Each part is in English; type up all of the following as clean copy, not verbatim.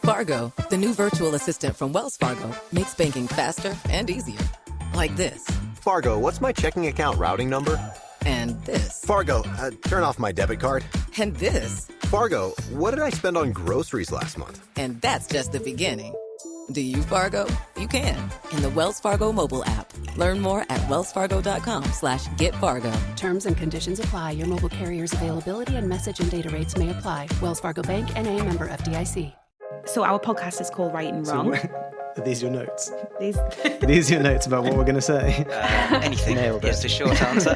Fargo, the new virtual assistant from Wells Fargo, makes banking faster and easier. Like this. Fargo, what's my checking account routing number? And this. Fargo, turn off my debit card. And this. Fargo, what did I spend on groceries last month? And that's just the beginning. Do you, Fargo? You can. In the Wells Fargo mobile app. Learn more at wellsfargo.com/getfargo. Terms and conditions apply. Your mobile carrier's availability and message and data rates may apply. Wells Fargo Bank, N.A., member FDIC. So our podcast is called Right and Wrong. Are these your notes? These These are your notes about what we're going to say? Anything. Nailed it. It's the short answer.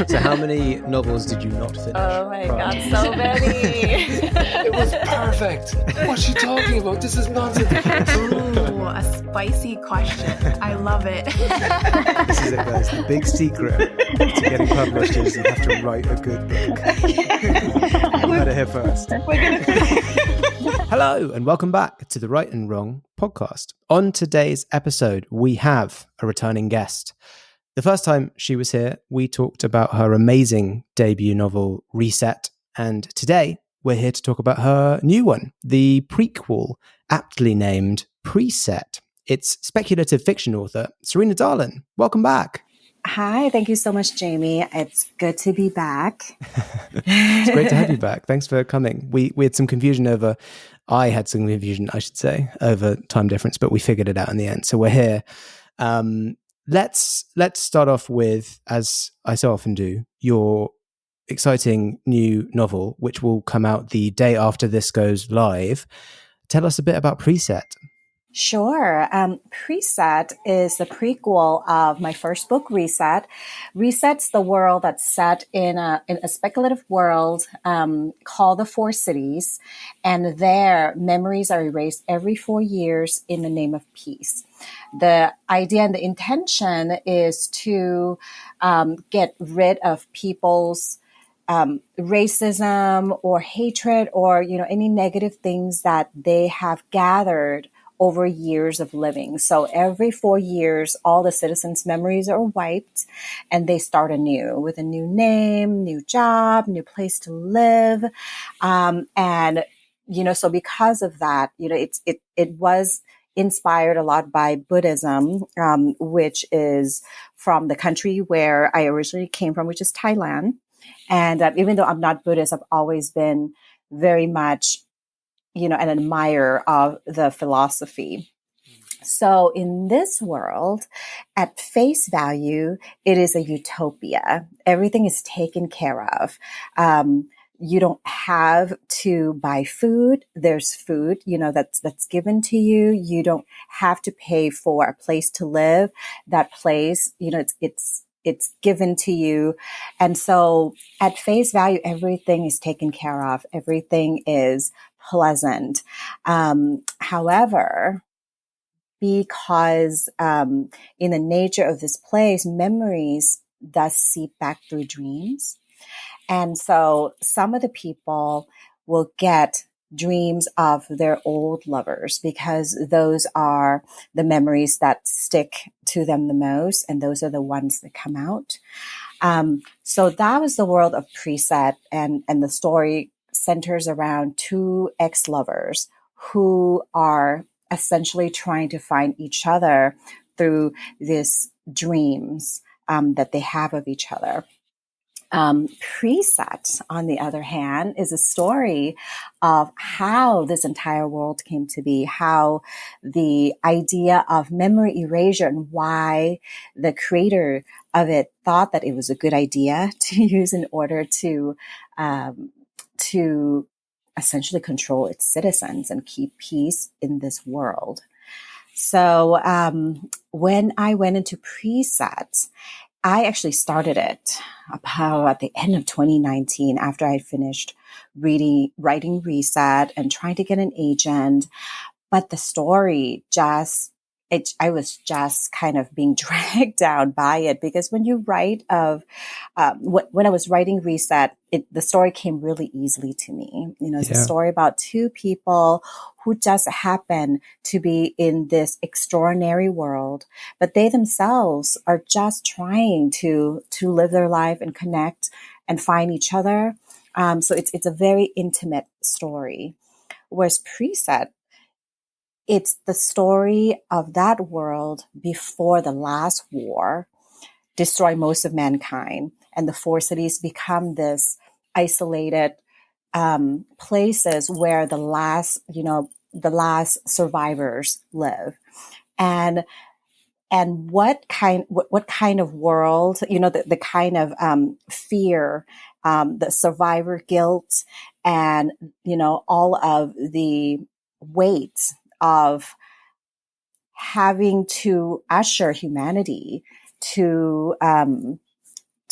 So how many novels did you not finish? Oh my God, so many. It was perfect. What's she talking about? This is nonsense. Ooh, a spicy question. I love it. This is it, guys. The big secret to getting published is you have to write a good book. You heard it here first. Hello, and welcome back to the Right and Wrong podcast. On today's episode, we have a returning guest. The first time she was here, we talked about her amazing debut novel, Reset. And today, we're here to talk about her new one, the prequel, aptly named Preset. It's speculative fiction author, Sarina Dahlan. Welcome back. Hi, thank you so much, Jamie. It's good to be back. It's great to have you back. Thanks for coming. We had some confusion I had some confusion, I should say, over time difference, but we figured it out in the end. So we're here. Let's start off with, as I so often do, your exciting new novel, which will come out the day after this goes live. Tell us a bit about Preset. Sure. Preset is the prequel of my first book, Reset. Reset's the world that's set in a speculative world called the Four Cities, and there memories are erased every 4 years in the name of peace. The idea and the intention is to get rid of people's racism or hatred or any negative things that they have gathered over years of living. So every 4 years, all the citizens' memories are wiped and they start anew with a new name, new job, new place to live. So because of that, it was inspired a lot by Buddhism, which is from the country where I originally came from, which is Thailand. And even though I'm not Buddhist, I've always been very much an admirer of the philosophy. So in this world, at face value, it is a utopia. Everything is taken care of. You don't have to buy food. There's food, that's given to you. You don't have to pay for a place to live. That place, it's given to you. And so at face value, everything is taken care of. Everything is pleasant. However, because in the nature of this place, memories does seep back through dreams. And so some of the people will get dreams of their old lovers because those are the memories that stick to them the most. And those are the ones that come out. So that was the world of Preset. And the story centers around two ex-lovers who are essentially trying to find each other through these dreams that they have of each other. Preset, on the other hand, is a story of how this entire world came to be, how the idea of memory erasure and why the creator of it thought that it was a good idea to use in order to essentially control its citizens and keep peace in this world. So when I went into Preset, I actually started it about at the end of 2019 after I finished writing Reset and trying to get an agent. But the story I was just kind of being dragged down by it because when you write when I was writing Reset, the story came really easily to me. It's a story about two people who just happen to be in this extraordinary world, but they themselves are just trying to live their life and connect and find each other. So it's a very intimate story. Whereas Preset it's the story of that world before the last war destroyed most of mankind, and the four cities become this isolated places where the last survivors live. And what kind of world, the kind of fear, the survivor guilt, and all of the weight of having to usher humanity to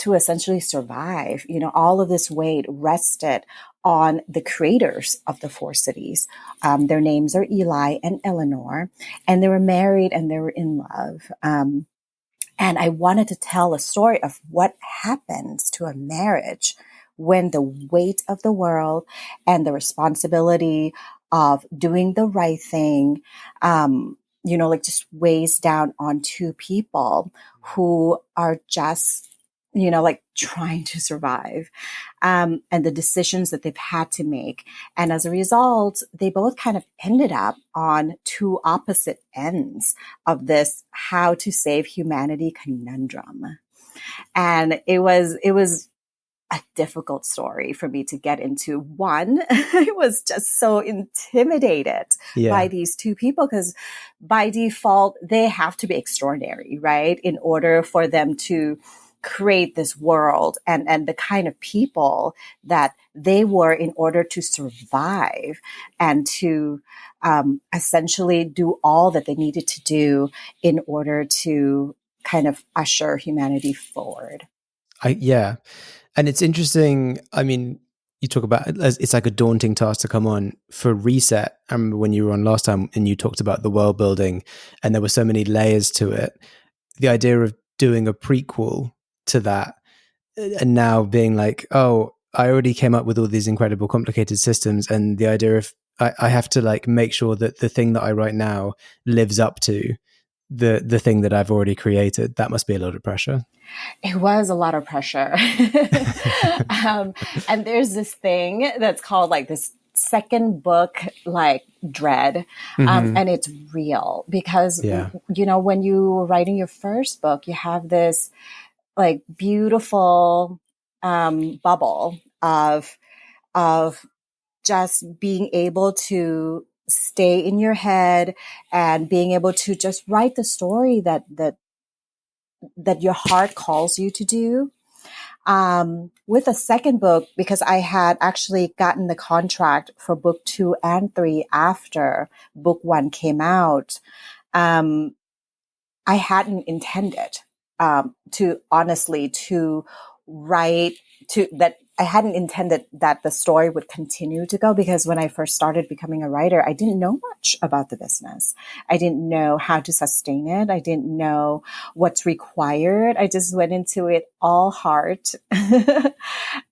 essentially survive. All of this weight rested on the creators of the four cities. Their names are Eli and Eleanor, and they were married and they were in love. And I wanted to tell a story of what happens to a marriage when the weight of the world and the responsibility of doing the right thing, just weighs down on two people who are just, trying to survive, and the decisions that they've had to make. And as a result, they both kind of ended up on two opposite ends of this how to save humanity conundrum. And it was a difficult story for me to get into. One, I was just so intimidated by these two people, because by default, they have to be extraordinary, right? In order for them to create this world and the kind of people that they were in order to survive and to essentially do all that they needed to do in order to kind of usher humanity forward. And it's interesting. I mean, you talk about it's like a daunting task to come on for Reset. I remember when you were on last time and you talked about the world building and there were so many layers to it. The idea of doing a prequel to that and now being like, oh, I already came up with all these incredible complicated systems, and the idea of I have to like make sure that the thing that I write now lives up to the thing that I've already created. That must be a lot of pressure. It was a lot of pressure. And there's this thing that's called like this second book, like dread. And it's real because, when you were writing your first book, you have this like beautiful bubble of just being able to stay in your head and being able to just write the story that your heart calls you to do. With a second book, because I had actually gotten the contract for book 2 and 3 after book 1 came out, I hadn't intended to write that. I hadn't intended that the story would continue to go, because when I first started becoming a writer, I didn't know much about the business. I didn't know how to sustain it. I didn't know what's required. I just went into it all heart.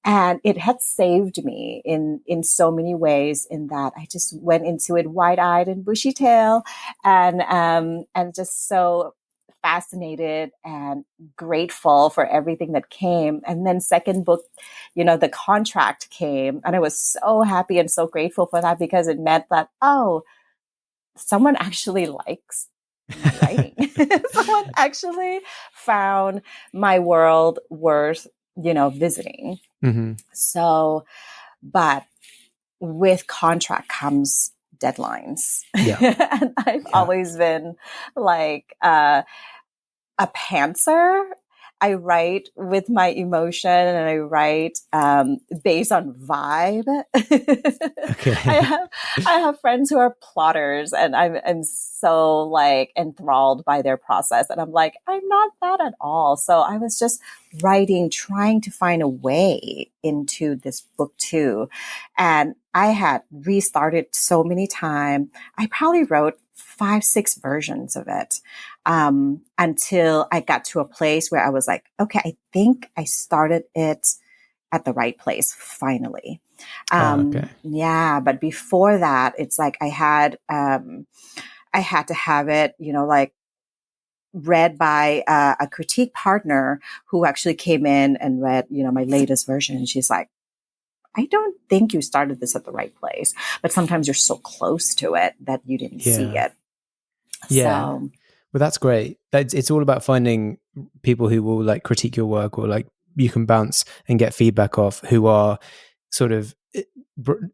And it had saved me in so many ways, in that I just went into it wide-eyed and bushy-tailed and just so fascinated and grateful for everything that came. And then second book, the contract came, and I was so happy and so grateful for that, because it meant that, oh, someone actually likes writing. Someone actually found my world worth, visiting. So, but with contract comes deadlines. And I've always been like, a pantser. I write with my emotion, and I write based on vibe. I have friends who are plotters, and I'm so like enthralled by their process, and I'm like, I'm not that at all. So I was just writing, trying to find a way into this book 2, and I had restarted so many times. I probably wrote 5-6 versions of it, until I got to a place where I was like, okay, I think I started it at the right place finally. Yeah. But before that, it's like I had to have it, like read by a critique partner who actually came in and read, my latest version. And she's like, I don't think you started this at the right place, but sometimes you're so close to it that you didn't see it. Yeah. So, Well, that's great. It's all about finding people who will like critique your work, or like you can bounce and get feedback off, who are sort of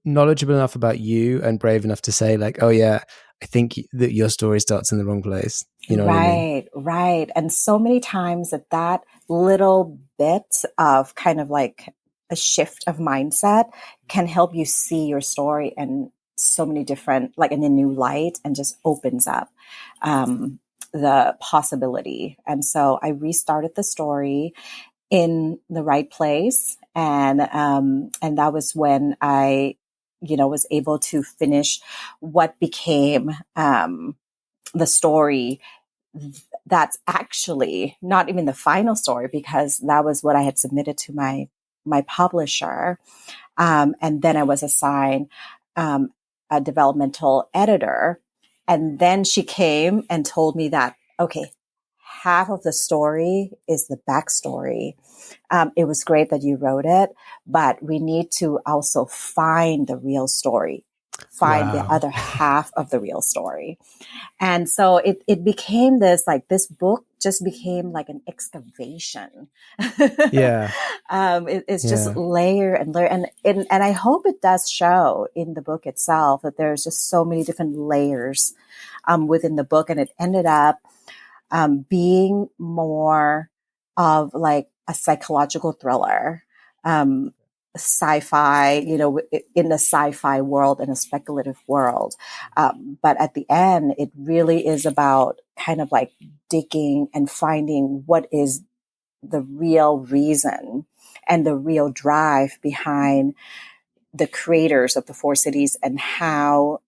knowledgeable enough about you and brave enough to say like, oh yeah, I think that your story starts in the wrong place. You know what I mean? Right. And so many times that little bit of kind of like a shift of mindset can help you see your story in so many different, like in a new light, and just opens up the possibility. And so I restarted the story in the right place. And that was when I, was able to finish what became, the story that's actually not even the final story, because that was what I had submitted to my publisher. And then I was assigned, a developmental editor. And then she came and told me that, okay, half of the story is the backstory. It was great that you wrote it, but we need to also find the real story, find the other half of the real story. And so it became this book just became like an excavation. Yeah. It's just layer and layer. And I hope it does show in the book itself that there's just so many different layers within the book. And it ended up being more of like a psychological thriller, sci-fi, in the sci-fi world and a speculative world. But at the end, it really is about kind of like digging and finding what is the real reason and the real drive behind the creators of the four cities, and how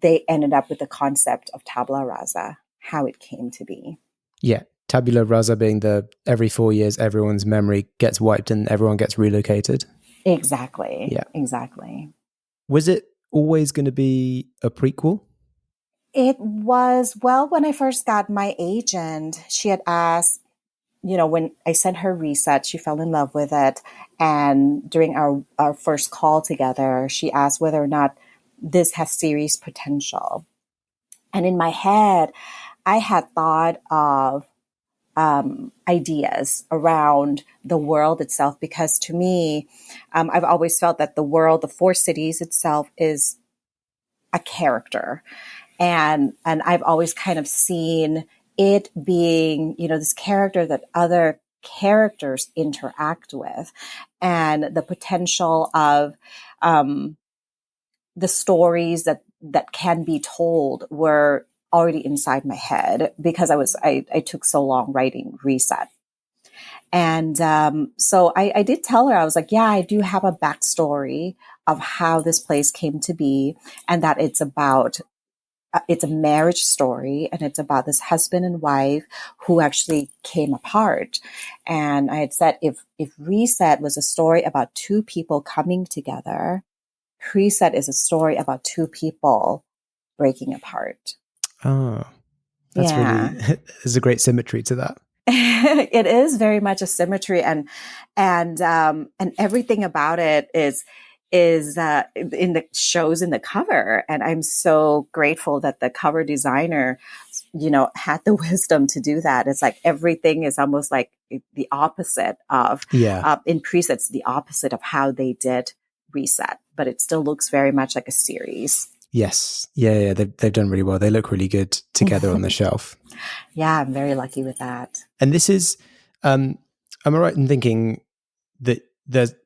they ended up with the concept of tabula rasa, how it came to be. Yeah. Tabula rasa being every 4 years, everyone's memory gets wiped and everyone gets relocated. Exactly. Yeah. Exactly. Was it always going to be a prequel? It was, well, when I first got my agent, she had asked, when I sent her Reset, she fell in love with it. And during our first call together, she asked whether or not this has series potential. And in my head, I had thought of ideas around the world itself, because to me, I've always felt that the world, the four cities itself, is a character. And I've always kind of seen it being, this character that other characters interact with, and the potential of the stories that can be told were already inside my head, because I took so long writing Reset. And so I did tell her, I was like, yeah, I do have a backstory of how this place came to be, and that it's about it's a marriage story, and it's about this husband and wife who actually came apart. And I had said, if Reset was a story about two people coming together, Reset is a story about two people breaking apart. Oh, that's really, there's a great symmetry to that. It is very much a symmetry, and everything about it is in the shows in the cover. And I'm so grateful that the cover designer, had the wisdom to do that. It's like everything is almost like the opposite of, in presets, the opposite of how they did Reset, but it still looks very much like a series. Yes. Yeah. They've done really well. They look really good together on the shelf. Yeah, I'm very lucky with that. And this is, am I right in thinking that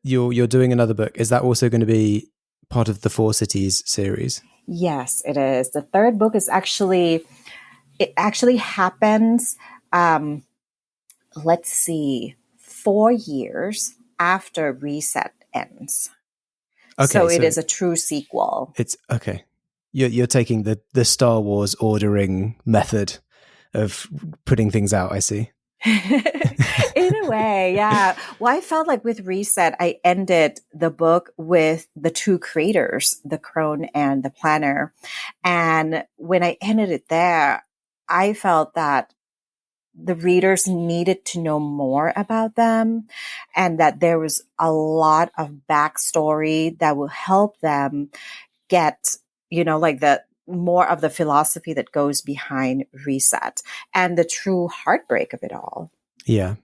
you're doing another book? Is that also going to be part of the Four Cities series? Yes, it is. The third book is actually happens, let's see, 4 years after Reset ends. Okay, so it is a true sequel. It's okay. You're taking the Star Wars ordering method of putting things out, I see. In a way, yeah. Well, I felt like with Reset, I ended the book with the two creators, the crone and the planner. And when I ended it there, I felt that the readers needed to know more about them, and that there was a lot of backstory that will help them get, like the more of the philosophy that goes behind reset and the true heartbreak of it all. Yeah.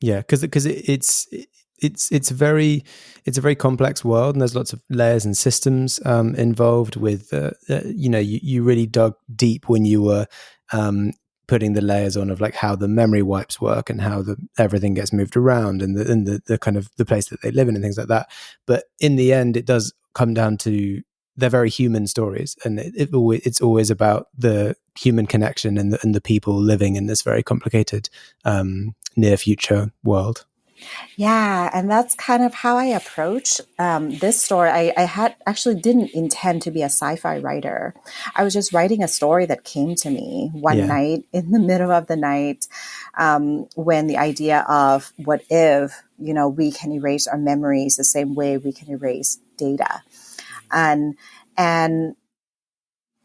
Yeah, because it's a very complex world, and there's lots of layers and systems involved with you really dug deep when you were putting the layers on of like how the memory wipes work and how everything gets moved around and the kind of the place that they live in and things like that. But in the end, it does come down to they're very human stories, and it's always about the human connection and the people living in this very complicated near future world. Yeah, and that's kind of how I approach this story. I actually didn't intend to be a sci-fi writer. I was just writing a story that came to me one night in the middle of the night, when the idea of what if, we can erase our memories the same way we can erase data. And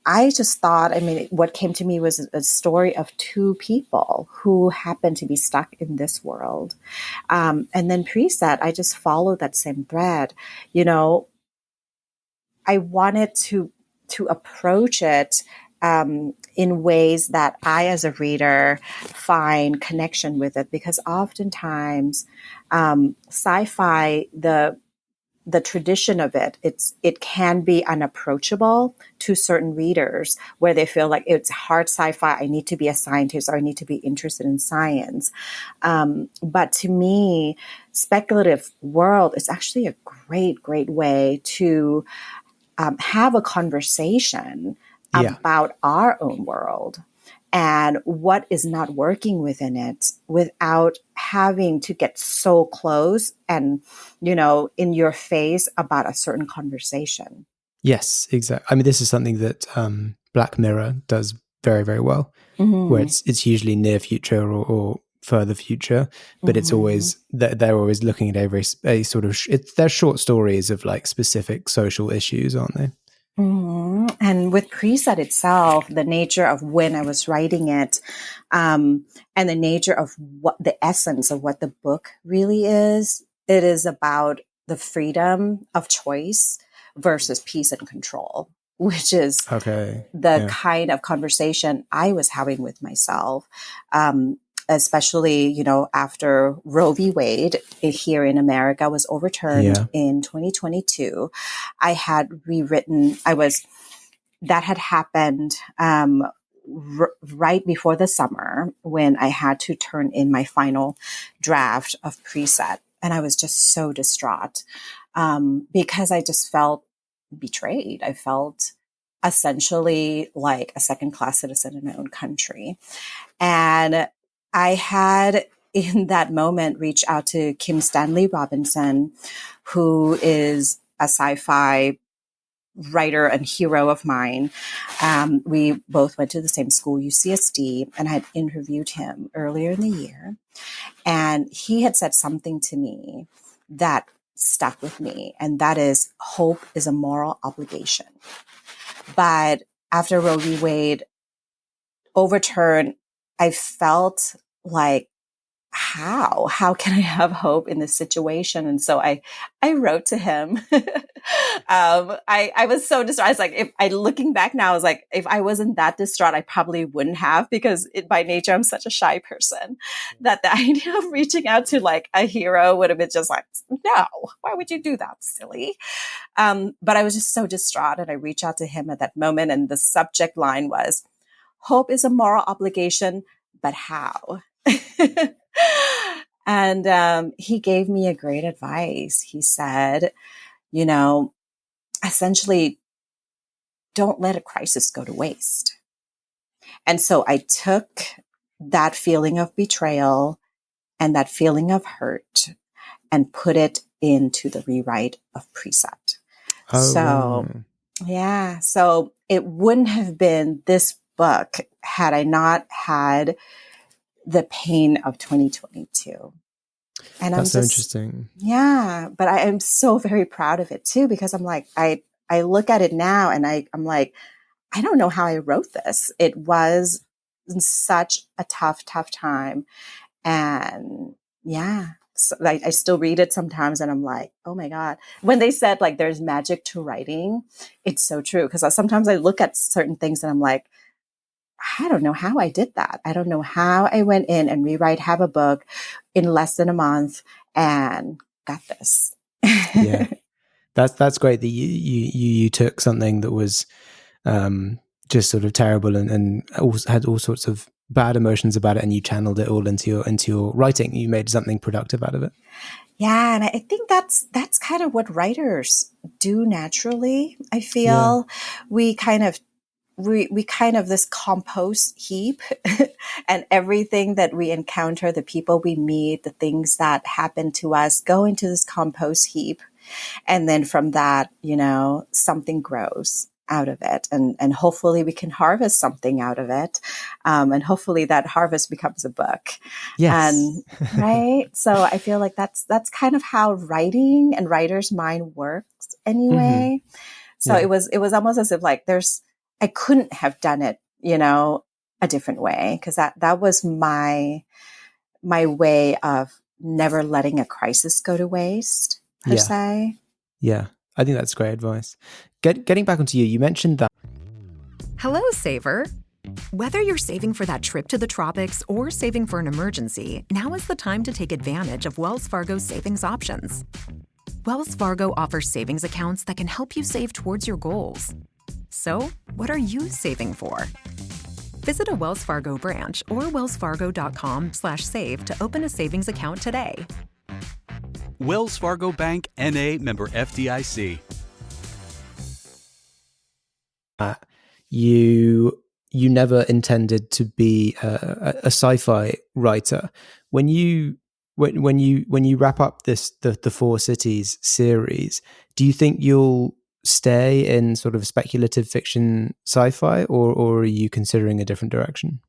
I just thought, what came to me was a story of two people who happened to be stuck in this world. And then preset, I just followed that same thread. I wanted to approach it in ways that I, as a reader, find connection with it, because oftentimes sci-fi, the tradition of it can be unapproachable to certain readers, where they feel like it's hard sci-fi. I need to be a scientist, or I need to be interested in science. But to me, speculative world is actually a great, great way to have a conversation about our own world and what is not working within it, without having to get so close and, in your face about a certain conversation. Yes, exactly. This is something that Black Mirror does very, very well, where it's usually near future or further future, but it's always they're always looking at a sort of they're short stories of like specific social issues, aren't they? And with preset itself, the nature of when I was writing it, and the nature of what the essence of what the book really is, it is about the freedom of choice versus peace and control, which is the kind of conversation I was having with myself. Especially, after Roe v. Wade here in America was overturned in 2022, I had rewritten, that had happened right before the summer, when I had to turn in my final draft of preset. And I was just so distraught because I just felt betrayed. I felt essentially like a second-class citizen in my own country. And I had, in that moment, reached out to Kim Stanley Robinson, who is a sci-fi writer and hero of mine. We both went to the same school, UCSD, and I had interviewed him earlier in the year. And he had said something to me that stuck with me, and that is, hope is a moral obligation. But after Roe v. Wade overturned, I felt like, how can I have hope in this situation? And so I wrote to him. I was so distraught. I was like, looking back now, I was like, if I wasn't that distraught, I probably wouldn't have, because by nature, I'm such a shy person that the idea of reaching out to like a hero would have been just like, no, why would you do that? Silly. But I was just so distraught, and I reached out to him at that moment. And the subject line was, hope is a moral obligation, but how? And he gave me a great advice. He said, essentially, don't let a crisis go to waste. And so I took that feeling of betrayal and that feeling of hurt and put it into the rewrite of preset. So it wouldn't have been this book had I not had the pain of 2022. And that's so interesting. Yeah, but I am so very proud of it too, because I'm like, I look at it now and I'm like, I don't know how I wrote this. It was in such a tough time. And yeah, so, like, I still read it sometimes and I'm like, oh my God. When they said like there's magic to writing, it's so true. Because sometimes I look at certain things and I'm like, I don't know how I did that. I don't know how I went in and rewrite half a book in less than a month and got this. Yeah. That's great that you took something that was just sort of terrible and also had all sorts of bad emotions about it, and you channeled it all into your writing. You made something productive out of it. Yeah, and I think that's kind of what writers do naturally. I Yeah. feel we kind of this compost heap and everything that we encounter, the people we meet, the things that happen to us go into this compost heap. And then from that, something grows out of it. And hopefully we can harvest something out of it. And hopefully that harvest becomes a book. Yes. And right. So I feel like that's kind of how writing and writer's mind works anyway. Mm-hmm. So it was almost as if like I couldn't have done it, a different way. Cause that was my way of never letting a crisis go to waste per se. Yeah. I think that's great advice. Getting back onto you, you mentioned that. Hello, Saver. Whether you're saving for that trip to the tropics or saving for an emergency, now is the time to take advantage of Wells Fargo's savings options. Wells Fargo offers savings accounts that can help you save towards your goals. So, what are you saving for? Visit a Wells Fargo branch or wellsfargo.com/save to open a savings account today. Wells Fargo Bank, N.A., member FDIC. You never intended to be a sci-fi writer. When you wrap up the Four Cities series, do you think you'll stay in sort of speculative fiction sci-fi, or are you considering a different direction?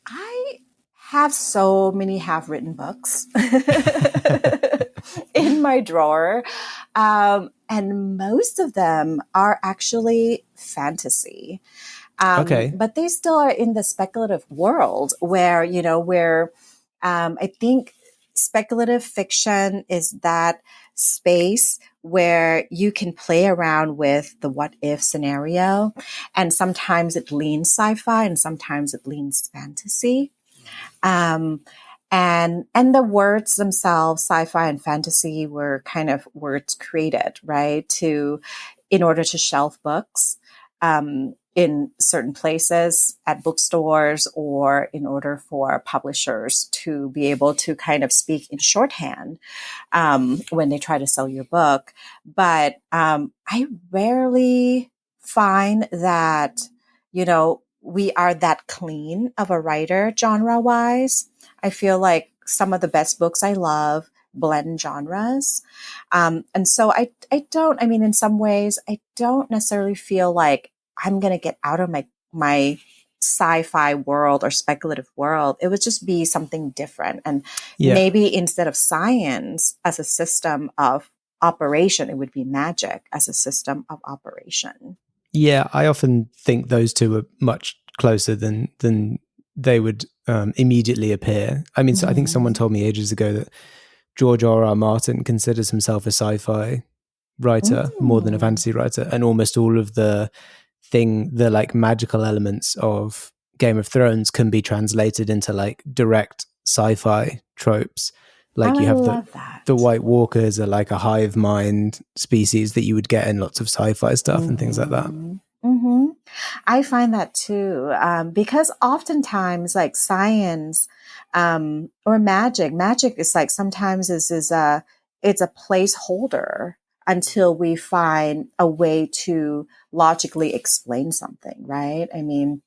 I have so many half-written books in my drawer. And most of them are actually fantasy. Okay. But they still are in the speculative world where, I think speculative fiction is that space where you can play around with the what if scenario. And sometimes it leans sci-fi and sometimes it leans fantasy. And the words themselves, sci-fi and fantasy, were kind of words created, right? In order to shelf books, in certain places at bookstores, or in order for publishers to be able to kind of speak in shorthand, when they try to sell your book. But, I rarely find that, we are that clean of a writer genre wise. I feel like some of the best books I love blend genres. And so in some ways, I don't necessarily feel like I'm going to get out of my sci-fi world or speculative world. It would just be something different. And maybe instead of science as a system of operation, it would be magic as a system of operation. Yeah, I often think those two are much closer than they would immediately appear. I mean, so I think someone told me ages ago that George R.R. Martin considers himself a sci-fi writer more than a fantasy writer, and almost all of the like magical elements of Game of Thrones can be translated into like direct sci-fi tropes. Like you have the White Walkers are like a hive mind species that you would get in lots of sci-fi stuff and things like that. Mm-hmm. I find that too, because oftentimes like science or magic is like sometimes it's a placeholder until we find a way to logically explain something, right? I mean,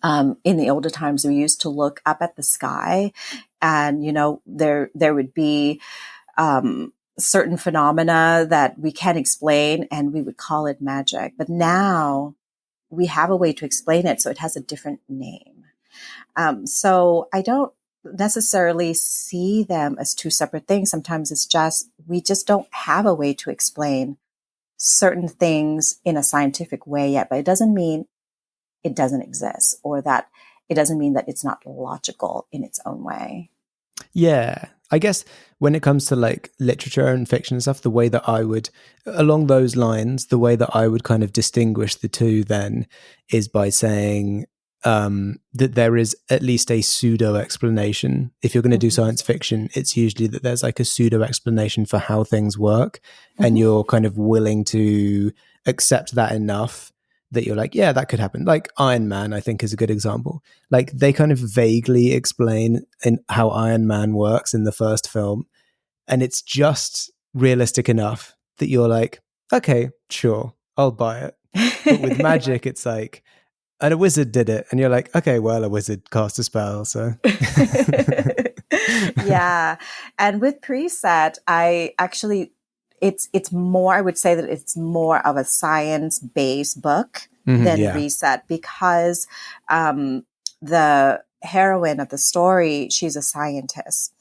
in the older times, we used to look up at the sky and, there would be, certain phenomena that we can't explain and we would call it magic. But now we have a way to explain it. So it has a different name. So I don't necessarily see them as two separate things. Sometimes we just don't have a way to explain certain things in a scientific way yet, but it doesn't mean it doesn't exist or that it doesn't mean that it's not logical in its own way. Yeah. I guess when it comes to like literature and fiction and stuff, the way that I would, along those lines, the way that I would kind of distinguish the two then is by saying that there is at least a pseudo explanation. If you're going to do science fiction, it's usually that there's like a pseudo explanation for how things work, and you're kind of willing to accept that enough that you're like, yeah, that could happen. Like Iron Man, I think, is a good example. Like they kind of vaguely explain how Iron Man works in the first film, and it's just realistic enough that you're like, okay, sure, I'll buy it. But with magic, it's like, and a wizard did it, and you're like, okay, well, a wizard cast a spell, so. Yeah. And with Preset, I actually, it's more, I would say that it's more of a science-based book than Reset, because the heroine of the story, she's a scientist.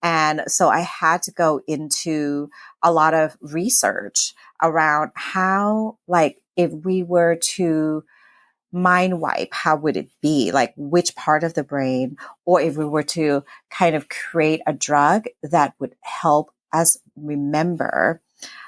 And so I had to go into a lot of research around how, like, if we were to mind wipe, how would it be? Like which part of the brain, or if we were to kind of create a drug that would help us remember,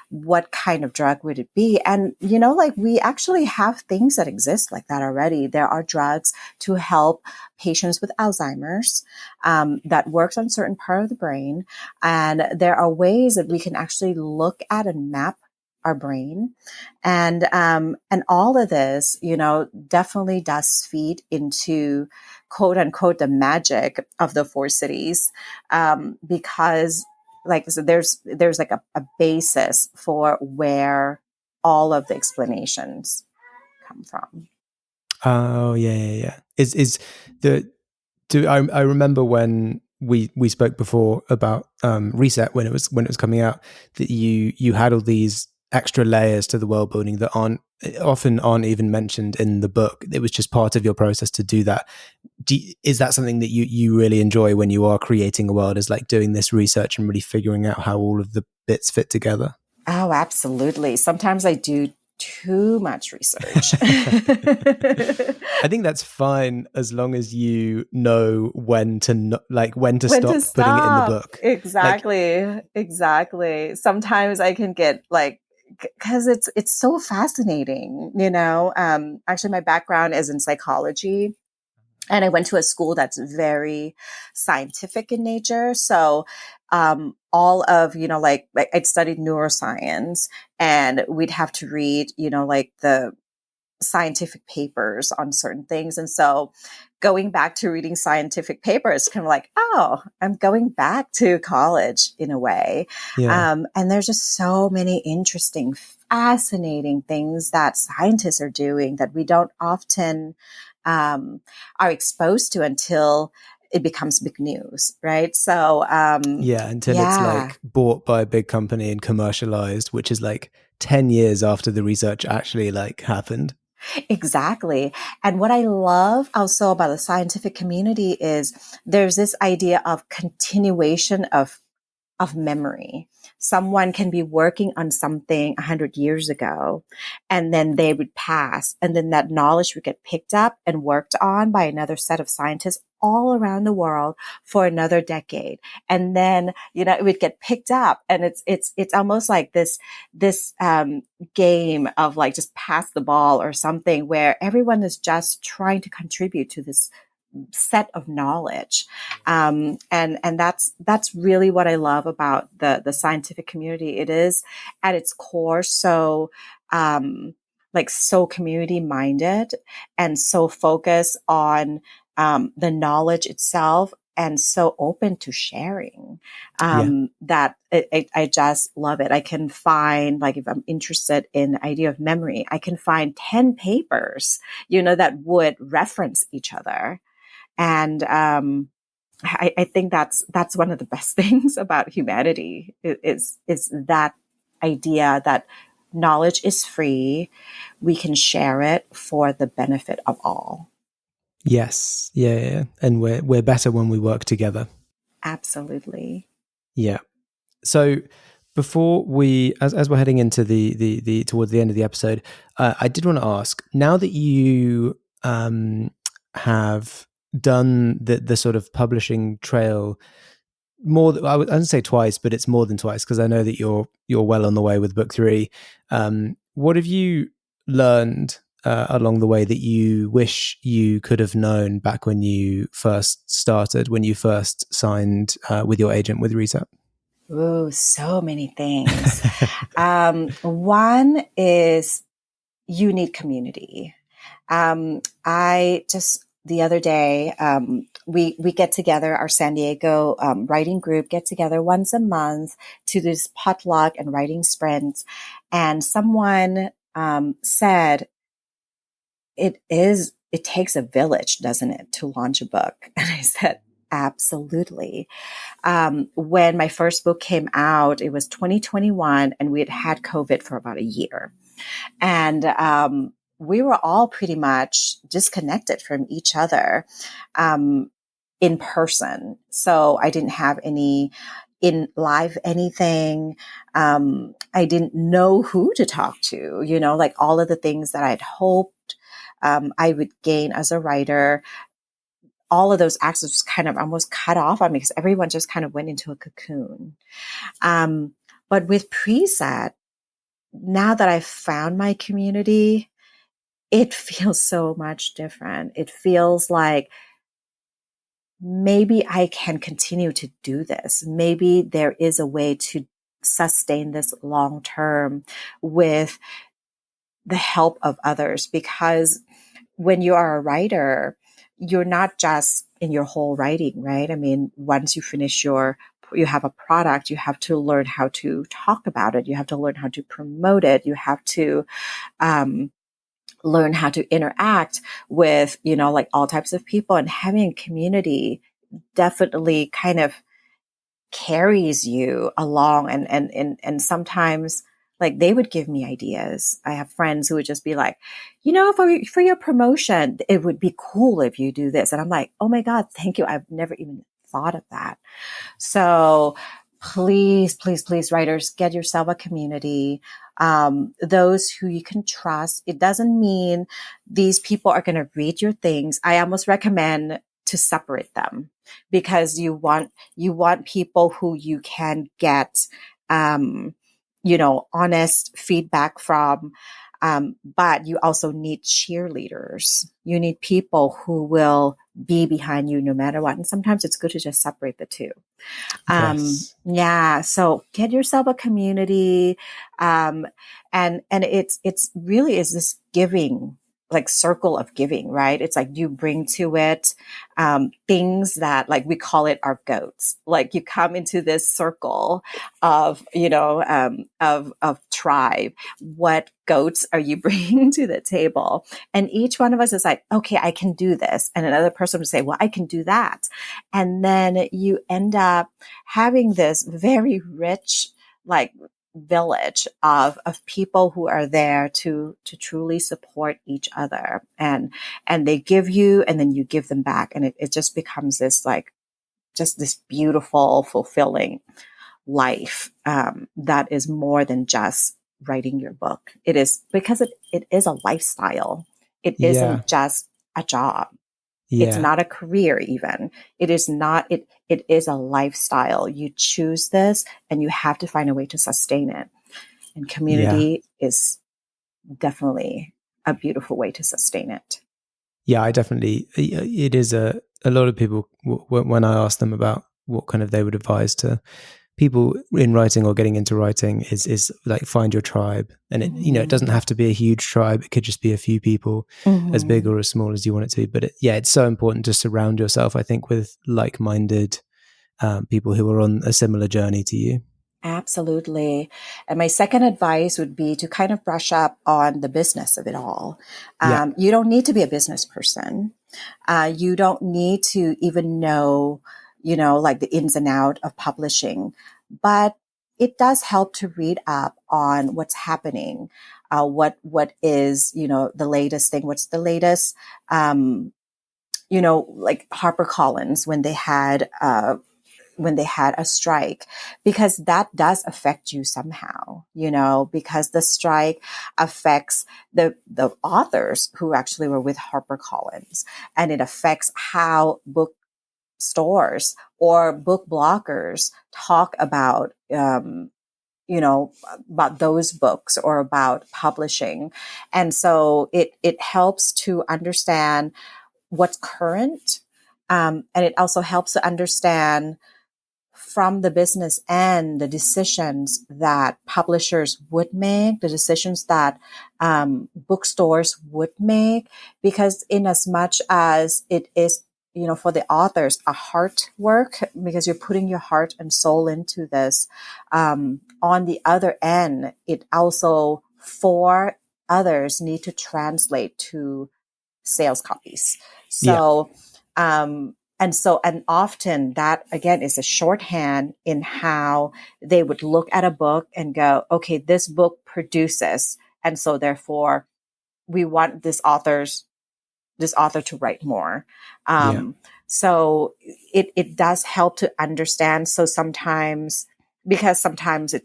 what kind of drug would it be? And, you know, like we actually have things that exist like that already. There are drugs to help patients with Alzheimer's that works on certain part of the brain. And there are ways that we can actually look at and map our brain. And all of this, you know, definitely does feed into quote unquote the magic of the four cities. Because like, so there's like a basis for where all of the explanations come from. Oh yeah. I remember when we spoke before about Reset when it was coming out, that you had all these extra layers to the world building that often aren't even mentioned in the book. It was just part of your process to do that. Is that something that you really enjoy when you are creating a world, is like doing this research and really figuring out how all of the bits fit together? Oh, absolutely. Sometimes I do too much research. I think that's fine as long as you know when to stop putting it in the book. Exactly. Sometimes I can get like, because it's so fascinating, you know. Actually, my background is in psychology, and I went to a school that's very scientific in nature. So all of, you know, like I'd studied neuroscience, and we'd have to read, you know, like the scientific papers on certain things. And so going back to reading scientific papers, kind of like, oh, I'm going back to college in a way. Yeah. And there's just so many interesting, fascinating things that scientists are doing that we don't often are exposed to until it becomes big news, right? So until it's like bought by a big company and commercialized, which is like 10 years after the research actually like happened. Exactly. And what I love also about the scientific community is there's this idea of continuation of memory. Someone can be working on something 100 years ago, and then they would pass, and then that knowledge would get picked up and worked on by another set of scientists all around the world for another decade. And then, you know, it would get picked up, and it's almost like this game of like just pass the ball or something, where everyone is just trying to contribute to this set of knowledge. And that's really what I love about the scientific community. It is at its core so community minded and so focused on the knowledge itself, and so open to sharing that I just love it. I can find, like, if I'm interested in the idea of memory, I can find 10 papers, you know, that would reference each other. And I think that's one of the best things about humanity is that idea that knowledge is free. We can share it for the benefit of all. Yes. Yeah. And we're better when we work together. Absolutely. Yeah. So before we, as we're heading into the towards the end of the episode, I did want to ask, now that you have done the sort of publishing trail more. I wouldn't say twice, but it's more than twice, because I know that you're well on the way with book 3. What have you learned along the way that you wish you could have known back when you first started, when you first signed with your agent with Reset? Ooh, so many things. One is you need community. I just the other day, we get together, our San Diego writing group get together once a month to this potluck and writing sprint. And someone said, it takes a village, doesn't it, to launch a book? And I said, absolutely. When my first book came out, it was 2021, and we had COVID for about a year. And we were all pretty much disconnected from each other in person. So I didn't have any in live anything. I didn't know who to talk to, like all of the things that I'd hoped I would gain as a writer. All of those access was kind of almost cut off on me because everyone just kind of went into a cocoon. But with Preset, now that I've found my community, it feels so much different. It feels like maybe I can continue to do this. Maybe there is a way to sustain this long term with the help of others, because when you are a writer, you're not just in your whole writing, right? I mean, once you finish you have a product, you have to learn how to talk about it. You have to learn how to promote it. You have to learn how to interact with, like all types of people, and having a community definitely kind of carries you along. And sometimes like they would give me ideas. I have friends who would just be like, for your promotion, it would be cool if you do this. And I'm like, oh my God, thank you. I've never even thought of that. So please, please, please, writers, get yourself a community. Those who you can trust. It doesn't mean these people are going to read your things. I almost recommend to separate them, because you want people who you can get, honest feedback from. But you also need cheerleaders. You need people who will be behind you no matter what. And sometimes it's good to just separate the two. Yes. Yeah. So get yourself a community. And it's really is this giving, like circle of giving, right? It's like you bring to it, things that, like, we call it our goats. Like you come into this circle of, of tribe. What goats are you bringing to the table? And each one of us is like, okay, I can do this. And another person would say, well, I can do that. And then you end up having this very rich, like, village of people who are there to truly support each other, and they give you, and then you give them back, and it just becomes this, like, just this beautiful, fulfilling life that is more than just writing your book. It is, because it is a lifestyle. It isn't just a job. It's not a career even. It is not, it is a lifestyle. You choose this and you have to find a way to sustain it. And community is definitely a beautiful way to sustain it. Yeah, it is a lot of people, when I ask them about what kind of they would advise to people in writing or getting into writing, is like, find your tribe. And it, it doesn't have to be a huge tribe. It could just be a few people, as big or as small as you want it to be. But it's so important to surround yourself, I think, with like-minded people who are on a similar journey to you. Absolutely. And my second advice would be to kind of brush up on the business of it all. You don't need to be a business person. You don't need to even know, like the ins and outs of publishing, but it does help to read up on what's happening. What is, the latest thing? What's the latest? Like HarperCollins, when they had, when they had a strike, because that does affect you somehow, because the strike affects the authors who actually were with HarperCollins, and it affects how book stores or book bloggers talk about, about those books or about publishing. And so it helps to understand what's current. And it also helps to understand from the business end, the decisions that publishers would make, the decisions that bookstores would make, because in as much as it is, for the authors, a heart work, because you're putting your heart and soul into this. On the other end, it also, for others, need to translate to sales copies. So, and often that again is a shorthand in how they would look at a book and go, okay, this book produces. And so therefore we want this author to write more. So it does help to understand. So sometimes, because sometimes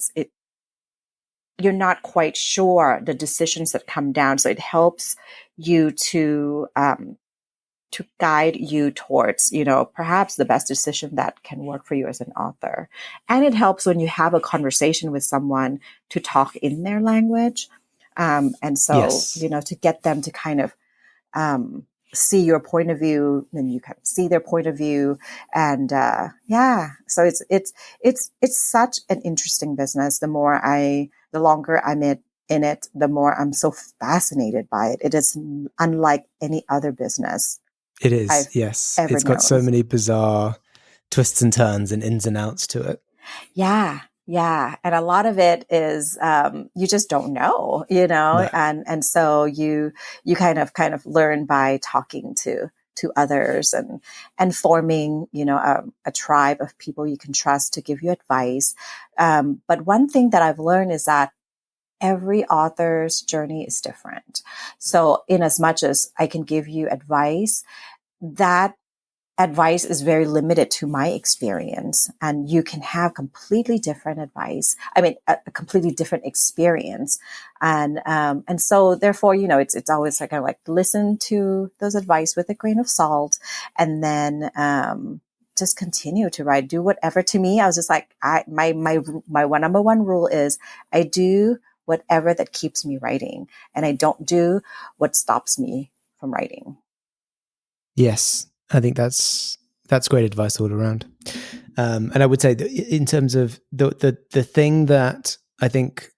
you're not quite sure the decisions that come down. So it helps you to guide you towards, perhaps the best decision that can work for you as an author. And it helps when you have a conversation with someone to talk in their language. And so, to get them to kind of see your point of view, then you kind of see their point of view. And so it's such an interesting business. The longer I'm in it, the more I'm so fascinated by it. It is unlike any other business. It is, yes. It's got so many bizarre twists and turns and ins and outs to it. Yeah. And a lot of it is, you just don't know, no. And so you kind of learn by talking to others and forming, a tribe of people you can trust to give you advice. But one thing that I've learned is that every author's journey is different. So in as much as I can give you advice, that advice is very limited to my experience, and you can have completely different advice. I mean, a completely different experience. And so therefore, it's always like listen to those advice with a grain of salt, and then, just continue to write, do whatever. To me, I was just like, my number one rule is I do whatever that keeps me writing, and I don't do what stops me from writing. Yes, I think that's great advice all around. And I would say that in terms of the thing that I think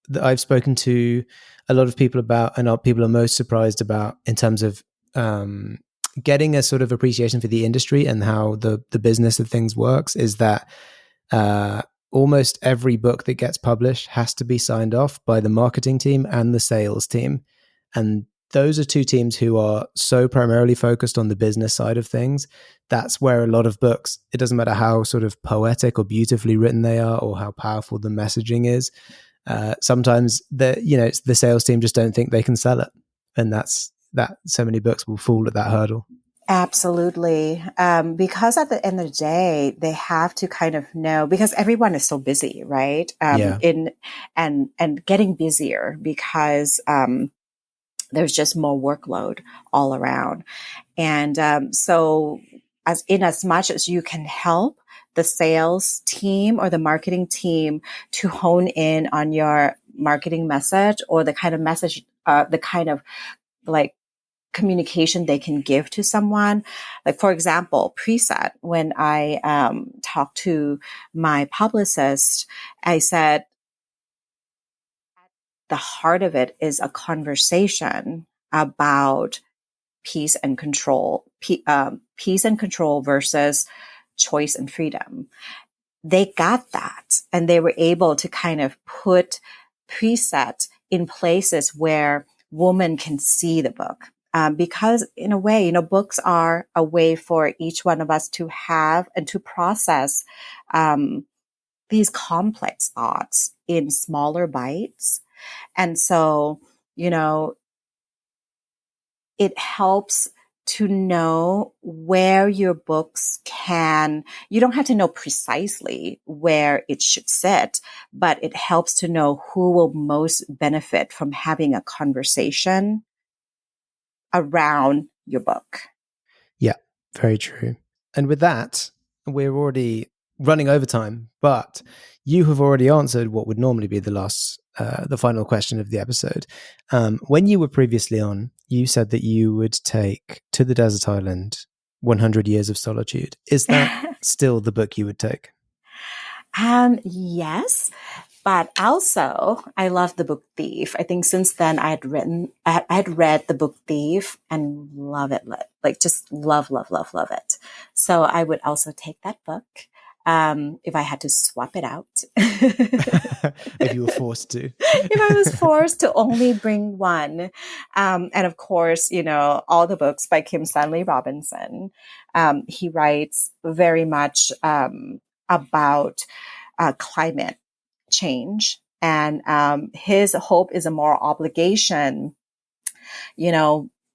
that I've spoken to a lot of people about, and people are most surprised about in terms of getting a sort of appreciation for the industry and how the business of things works, is that almost every book that gets published has to be signed off by the marketing team and the sales team. And those are two teams who are so primarily focused on the business side of things. That's where a lot of books, it doesn't matter how sort of poetic or beautifully written they are or how powerful the messaging is. Sometimes the sales team just don't think they can sell it. And that's so many books will fall at that hurdle. Absolutely. Because at the end of the day, they have to kind of know, because everyone is so busy, right? And getting busier because, there's just more workload all around. And, so as much as you can help the sales team or the marketing team to hone in on your marketing message or the kind of message, the kind of like communication they can give to someone. Like, for example, preset, when I talked to my publicist, I said, the heart of it is a conversation about peace and control, peace and control versus choice and freedom. They got that, and they were able to kind of put preset in places where women can see the book. Because in a way, books are a way for each one of us to have and to process these complex thoughts in smaller bites. And so, it helps to know where your books you don't have to know precisely where it should sit, but it helps to know who will most benefit from having a conversation around your book. Yeah, very true. And with that, we're already running over time, but you have already answered what would normally be the final question of the episode. When you were previously on, you said that you would take To the Desert Island, 100 Years of Solitude. Is that still the book you would take? Yes, but also I love the book Thief. I think since then I had read the book Thief and love it, like just love it. So I would also take that book. If I had to swap it out. If you were forced to. If I was forced to only bring one. And of course, all the books by Kim Stanley Robinson. He writes very much about climate change. And his hope is a moral obligation,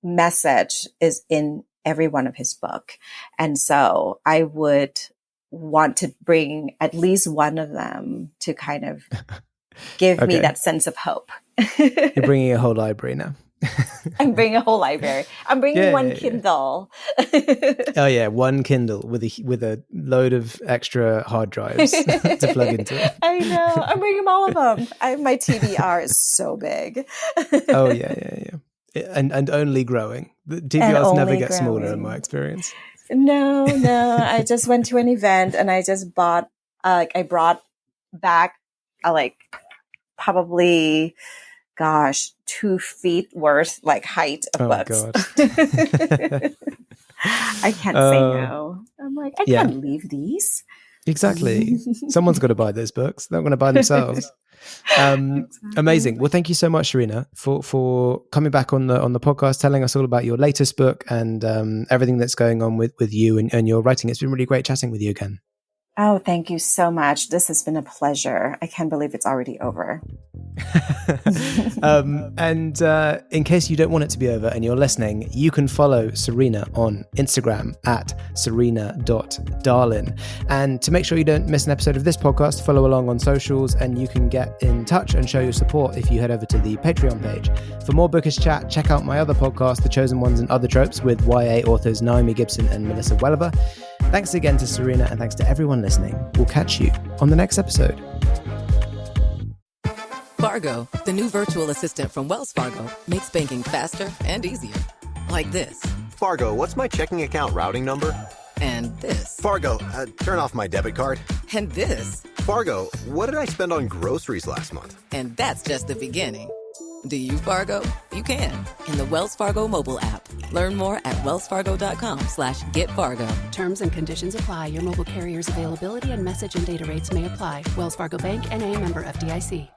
message is in every one of his book. And so I would want to bring at least one of them to kind of give me that sense of hope. You're bringing a whole library now. I'm bringing a whole library. I'm bringing one Kindle. Oh yeah, one Kindle with a load of extra hard drives to plug into it. I know. I'm bringing all of them. My TBR is so big. Oh yeah. And only growing. The TBRs never get smaller in my experience. No. I just went to an event and I just bought, I brought back probably, 2 feet worth height of books. God. I can't say no. I'm like, I can't leave these. Exactly. Someone's got to buy those books. They're not going to buy themselves. Exactly. Amazing. Well, thank you so much, Sarina, for coming back on the podcast, telling us all about your latest book and everything that's going on with you and your writing. It's been really great chatting with you again. Oh, thank you so much. This has been a pleasure. I can't believe it's already over. And in case you don't want it to be over and you're listening, you can follow Sarina on Instagram at sarina.dahlan. And to make sure you don't miss an episode of this podcast, follow along on socials and you can get in touch and show your support if you head over to the Patreon page. For more bookish chat, check out my other podcast, The Chosen Ones and Other Tropes, with YA authors Noami Gibson and Melissa Welliver. Thanks again to Sarina and thanks to everyone listening. We'll catch you on the next episode. Fargo, the new virtual assistant from Wells Fargo, makes banking faster and easier. Like this. Fargo, what's my checking account routing number? And this. Fargo, turn off my debit card. And this. Fargo, what did I spend on groceries last month? And that's just the beginning. Do you, Fargo? You can. In the Wells Fargo mobile app. Learn more at wellsfargo.com/getfargo. Terms and conditions apply. Your mobile carrier's availability and message and data rates may apply. Wells Fargo Bank, N.A., member FDIC.